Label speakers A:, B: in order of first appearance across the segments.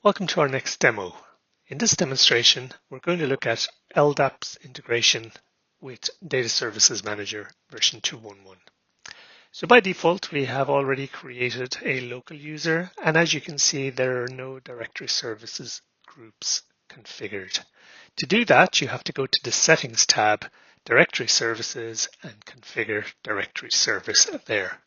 A: Welcome to our next demo. In this demonstration, we're going to look at LDAPS integration with Data Services Manager version 2.1.1. So by default, we have already created a local user, and as you can see, there are no directory services groups configured. To do that, you have to go to the Settings tab, Directory Services, and configure Directory Service there.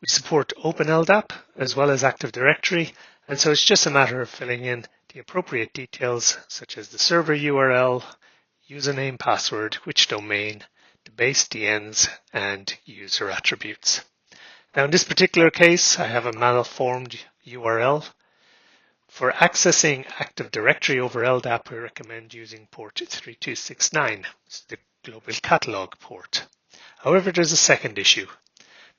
A: We support Open LDAP as well as Active Directory, and so it's just a matter of filling in the appropriate details such as the server URL, username, password, which domain, the base DNs, and user attributes. Now in this particular case, I have a malformed URL. For accessing Active Directory over LDAP, we recommend using port 3269, the global catalog port. However, there's a second issue.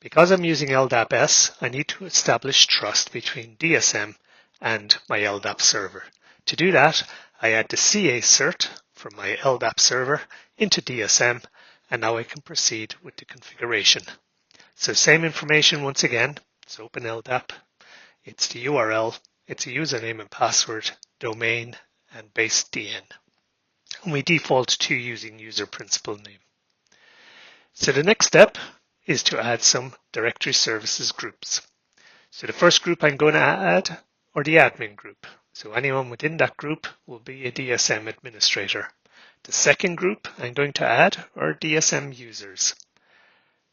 A: Because I'm using LDAPS, I need to establish trust between DSM and my LDAP server. To do that, I add the CA cert from my LDAP server into DSM, and now I can proceed with the configuration. So same information once again. It's Open LDAP, it's the URL, it's a username and password, domain, and base DN. And we default to using user principal name. So the next step is to add some directory services groups. So the first group I'm going to add are the admin group. So anyone within that group will be a DSM administrator. The second group I'm going to add are DSM users.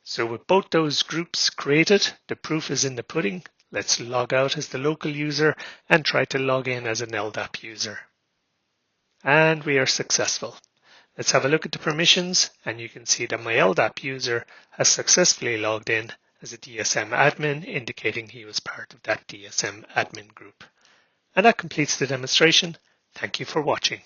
A: So with both those groups created, the proof is in the pudding. Let's log out as the local user and try to log in as an LDAP user. And we are successful. Let's have a look at the permissions, and you can see that my LDAP user has successfully logged in as a DSM admin, indicating he was part of that DSM admin group. And that completes the demonstration. Thank you for watching.